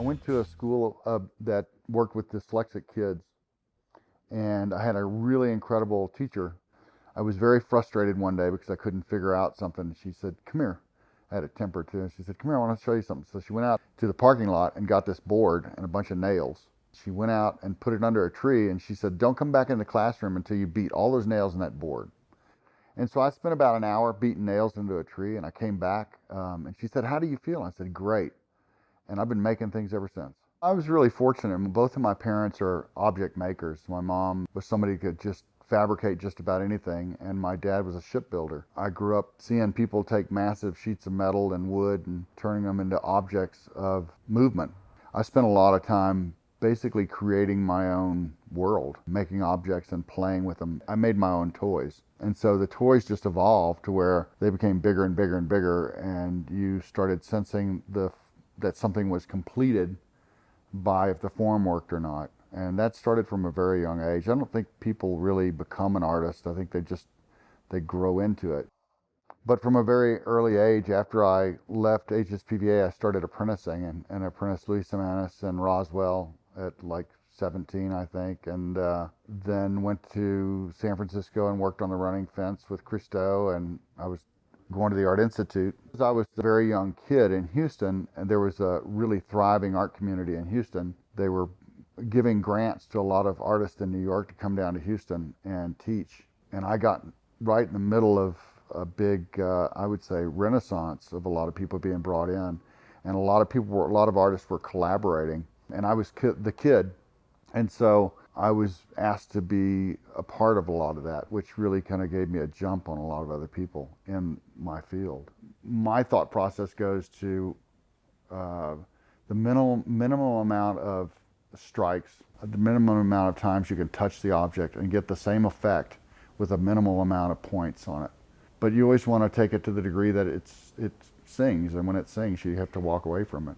went to a school that worked with dyslexic kids, and I had a really incredible teacher. I was very frustrated one day because I couldn't figure out something. She said, "Come here." I had a temper too. She said, "Come here, I want to show you something." So she went out to the parking lot and got this board and a bunch of nails. She went out and put it under a tree, and she said, "Don't come back in the classroom until you beat all those nails in that board." And so I spent about an hour beating nails into a tree, and I came back, and she said, "How do you feel?" I said, "Great." And I've been making things ever since. I was really fortunate. Both of my parents are object makers. My mom was somebody who could just fabricate just about anything, and my dad was a shipbuilder. I grew up seeing people take massive sheets of metal and wood and turning them into objects of movement. I spent a lot of time basically creating my own world, making objects and playing with them. I made my own toys. And so the toys just evolved to where they became bigger and bigger and bigger, and you started sensing that something was completed by if the form worked or not. And that started from a very young age. I don't think people really become an artist. I think they grow into it. But from a very early age, after I left HSPVA, I started apprenticing and apprenticed Louis Samanis and Roswell at like 17, I think, and then went to San Francisco and worked on the running fence with Christo, and I was going to the Art Institute. I was a very young kid in Houston, and there was a really thriving art community in Houston. They were giving grants to a lot of artists in New York to come down to Houston and teach. And I got right in the middle of a big, I would say, renaissance of a lot of people being brought in. And a lot of artists were collaborating. And I was the kid. And so I was asked to be a part of a lot of that, which really kind of gave me a jump on a lot of other people in my field. My thought process goes to the minimum amount of strikes, the minimum amount of times you can touch the object and get the same effect with a minimal amount of points on it. But you always want to take it to the degree that it sings, and when it sings, you have to walk away from it.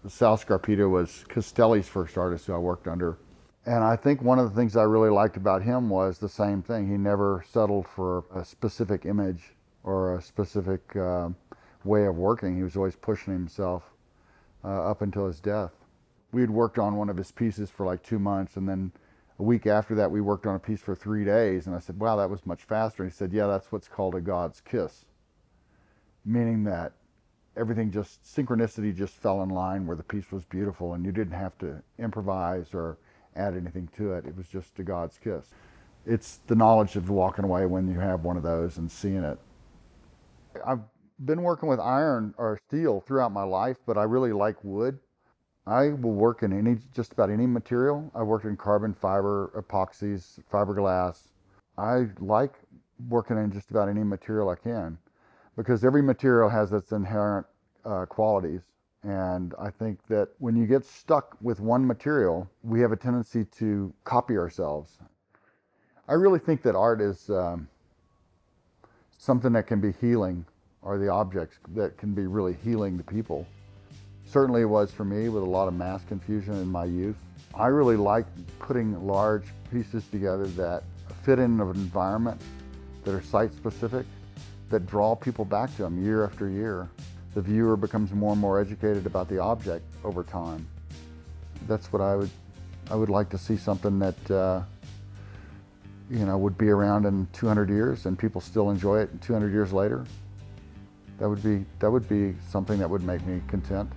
Sal Scarpita was Castelli's first artist who I worked under. And I think one of the things I really liked about him was the same thing. He never settled for a specific image or a specific way of working. He was always pushing himself up until his death. We had worked on one of his pieces for like 2 months, and then a week after that we worked on a piece for 3 days, and I said, "Wow, that was much faster." And he said, "Yeah, that's what's called a God's kiss," meaning that everything just, synchronicity just fell in line where the piece was beautiful and you didn't have to improvise or add anything to it. It was just a God's kiss. It's the knowledge of walking away when you have one of those and seeing it. I've been working with iron or steel throughout my life, but I really like wood. I will work in just about any material. I worked in carbon fiber, epoxies, fiberglass. I like working in just about any material I can, because every material has its inherent qualities. And I think that when you get stuck with one material, we have a tendency to copy ourselves. I really think that art is something that can be healing, or the objects that can be really healing to people. Certainly it was for me, with a lot of mass confusion in my youth. I really like putting large pieces together that fit in an environment, that are site-specific, that draw people back to them year after year. The viewer becomes more and more educated about the object over time. That's what I would like to see, something that would be around in 200 years and people still enjoy it 200 years later. That would be something that would make me content.